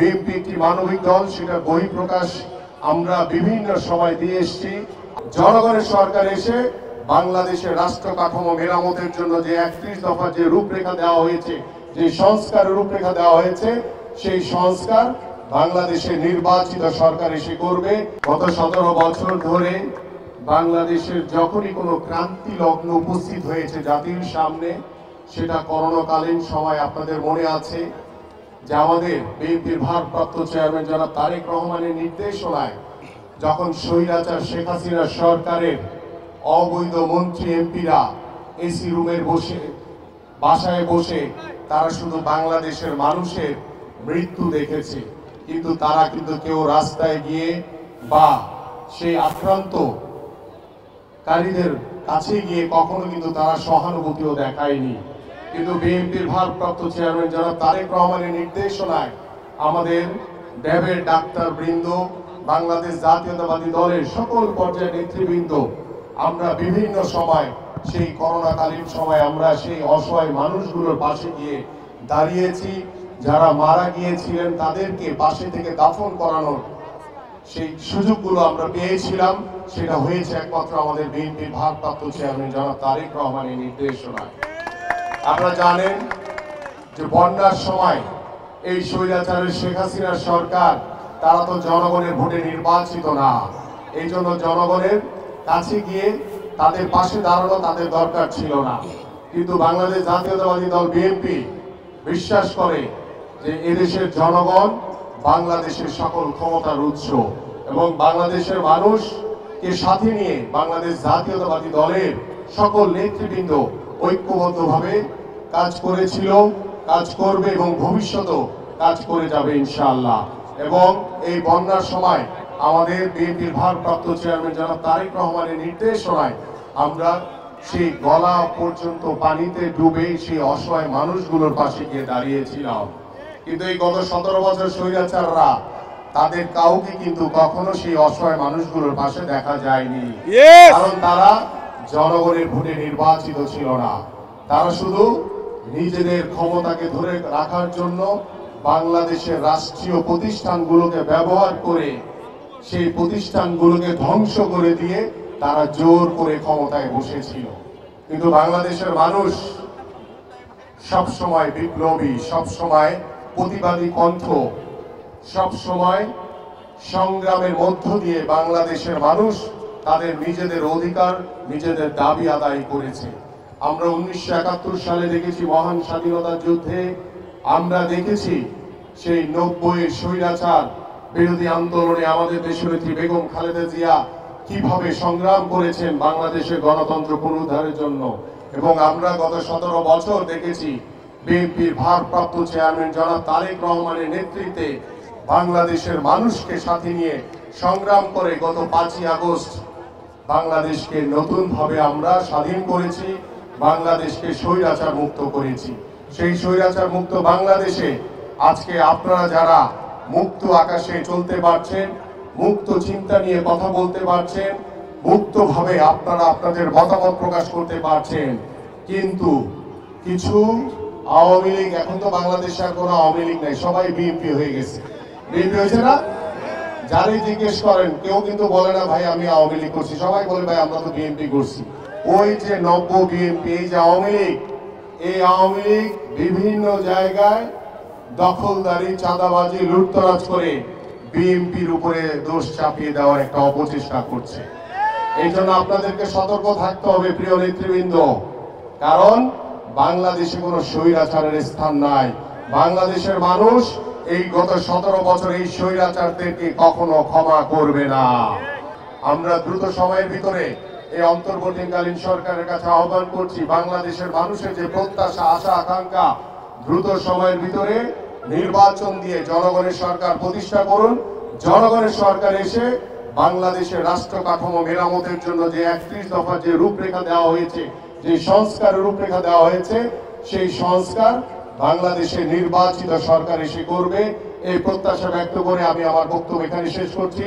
BNP একটি মানবিক দল, সেটা বহিঃপ্রকাশ আমরা বিভিন্ন সময় দিয়ে এসেছি। জনগণের সরকার এসে বাংলাদেশের রাষ্ট্র কাঠামো মেরামতের জন্য যে 31 দফা যে রূপরেখা দেওয়া হয়েছে, যে সংস্কারের রূপরেখা দেওয়া হয়েছে, সেই সংস্কার বাংলাদেশের নির্বাচিত সরকার এসে করবে। গত 17 বছর ধরে বাংলাদেশের যখনই কোনো ক্রান্তি লগ্ন উপস্থিত হয়েছে জাতির সামনে, সেটা করোনাকালীন সময় আপনাদের মনে আছে যে আমাদের বিএনপির ভারপ্রাপ্ত চেয়ারম্যান জনাব তারেক রহমানের নির্দেশনায় যখন স্বৈরাচার শেখ হাসিনা সরকারের অবৈধ মন্ত্রী এমপিরা এসি রুমের বাসায় বসে তারা শুধু বাংলাদেশের মানুষের মৃত্যু দেখেছে, কিন্তু তারা কিন্তু কেউ রাস্তায় গিয়ে বা সেই আক্রান্তকারীদের কাছে গিয়ে কখনো কিন্তু তারা সহানুভূতিও দেখায়নি। কিন্তু বিএনপির ভারপ্রাপ্ত চেয়ারম্যান জনাব তারেক রহমানের নির্দেশনায় আমাদের ড্যাবের ডাক্তারবৃন্দ, বাংলাদেশ জাতীয়তাবাদী দলের সকল পর্যায়ের নেতৃবৃন্দ, আমরা বিভিন্ন সময় সেই করোনাকালীন সময় আমরা সেই অসহায় মানুষগুলোর পাশে গিয়ে দাঁড়িয়েছি। যারা মারা গিয়েছিলেন তাদেরকে পাশে থেকে দাফন করানোর সেই সুযোগগুলো আমরা পেয়েছিলাম। সেটা হয়েছে একমাত্র আমাদের বিএনপির ভারপ্রাপ্ত চেয়ারম্যান জনাব তারেক রহমানের নির্দেশনায়। আপনারা জানেন যে বন্যার সময় এই স্বৈরাচারের শেখ হাসিনার সরকার, তারা তো জনগণের ভোটে নির্বাচিত না, এই জন্য জনগণের কাছে গিয়ে তাদের পাশে দাঁড়ানো তাদের দরকার ছিল না। কিন্তু বাংলাদেশ জাতীয়তাবাদী দল বিএনপি বিশ্বাস করে যে এদেশের জনগণ বাংলাদেশের সকল ক্ষমতার উৎস, এবং বাংলাদেশের মানুষকে সাথে নিয়ে বাংলাদেশ জাতীয়তাবাদী দলের সকল নেতৃবৃন্দ ঐক্যবদ্ধভাবে কাজ করেছিল, কাজ করবে এবং ভবিষ্যতেও কাজ করে যাবে ইনশাআল্লাহ। এবং এই বন্যার সময় আমাদের বিএনপির ভারপ্রাপ্ত চেয়ারম্যান জনাব তারেক রহমানের নির্দেশনায় আমরা সেই গলা পর্যন্ত পানিতে ডুবে সেই অসহায় মানুষগুলোর পাশে গিয়ে দাঁড়িয়েছিলাম। কিন্তু এই গত 17 বছর স্বৈরাচাররা তাদের কাউকে কিন্তু কখনো সেই অসহায় মানুষগুলোর পাশে দেখা যায়নি, কারণ তারা জনগণের ভোটে নির্বাচিত ছিল না। তারা শুধু নিজেদের ক্ষমতাকে ধরে রাখার জন্য বাংলাদেশের রাষ্ট্রীয় প্রতিষ্ঠানগুলোকে ব্যবহার করে সেই প্রতিষ্ঠানগুলোকে ধ্বংস করে দিয়ে তারা জোর করে ক্ষমতায় বসেছিল। কিন্তু বাংলাদেশের মানুষ সবসময় বিপ্লবী, সবসময় প্রতিবাদী কণ্ঠ, সবসময় সংগ্রামের মধ্য দিয়ে বাংলাদেশের মানুষ তাদের নিজেদের অধিকার, নিজেদের দাবি আদায় করেছে। আমরা 1971 সালে দেখেছি মহান স্বাধীনতা যুদ্ধে, আমরা দেখেছি সেই 90-এর স্বৈরাচার বিরোধী আন্দোলনে আমাদের দেশনেত্রী বেগম খালেদা জিয়া কিভাবে সংগ্রাম করেছেন বাংলাদেশের গণতন্ত্র পুনরুদ্ধারের জন্য। এবং আমরা গত 17 বছর দেখেছি বিএনপির ভারপ্রাপ্ত চেয়ারম্যান জনাব তারেক রহমানের নেতৃত্বে বাংলাদেশের মানুষকে সাথে নিয়ে সংগ্রাম করে গত 5ই আগস্ট বাংলাদেশকে নতুনভাবে আমরা স্বাধীন করেছি, বাংলাদেশকে স্বৈরাচার মুক্ত করেছি। সেই স্বৈরাচার মুক্ত বাংলাদেশে আজকে আপনারা যারা মুক্ত আকাশে চলতে পারছেন, মুক্ত চিন্তা নিয়ে কথা বলতে পারছেন, মুক্তভাবে আপনারা আপনাদের মতামত প্রকাশ করতে পারছেন, কিন্তু কিছু আওয়ামী লীগ, এখন তো বাংলাদেশে আর কোনো আওয়ামী লীগ নাই, সবাই বিএনপি হয়ে গেছে। বিএনপি হয়েছে না? যারাই জিজ্ঞেস করেন কেউ কিন্তু বলে না ভাই আমি আওয়ামী লীগ করছি, সবাই বলে ভাই আমরা তো বিএনপি করছি। ওই যে নব্য বিএনপি, এই যে আওয়ামী লীগ, এই আওয়ামী লীগ বিভিন্ন জায়গায় দখলদারি, চাঁদাবাজি, লুটতরাজ করে বিএনপির উপরে দোষ চাপিয়ে দেওয়ার একটা অপচেষ্টা করছে। এই জন্য আপনাদেরকে সতর্ক থাকতে হবে প্রিয় নেতৃবৃন্দ, কারণ বাংলাদেশে কোনো স্বৈরাচারের স্থান নাই। বাংলাদেশের মানুষ এই গত 17 বছর এই স্বৈরাচারদেরকে কখনো ক্ষমা করবে না। আমরা দ্রুত সময়ের ভিতরে এই অন্তর্বর্তীকালীন সরকারের কাছে আহ্বান করছি, বাংলাদেশের মানুষের যে প্রত্যাশা, আশা, আকাঙ্ক্ষা, দ্রুত সময়ের ভিতরে নির্বাচন দিয়ে জনগণের সরকার প্রতিষ্ঠা করুন। জনগণের সরকার এসে বাংলাদেশের রাষ্ট্র কাঠামো মেরামতের জন্য যে 31 দফা যে রূপরেখা দেওয়া হয়েছে, যে সংস্কারের রূপরেখা দেওয়া হয়েছে, সেই সংস্কার বাংলাদেশের নির্বাচিত সরকার এসে করবে, এই প্রত্যাশা ব্যক্ত করে আমি আমার বক্তব্য এখানে শেষ করছি।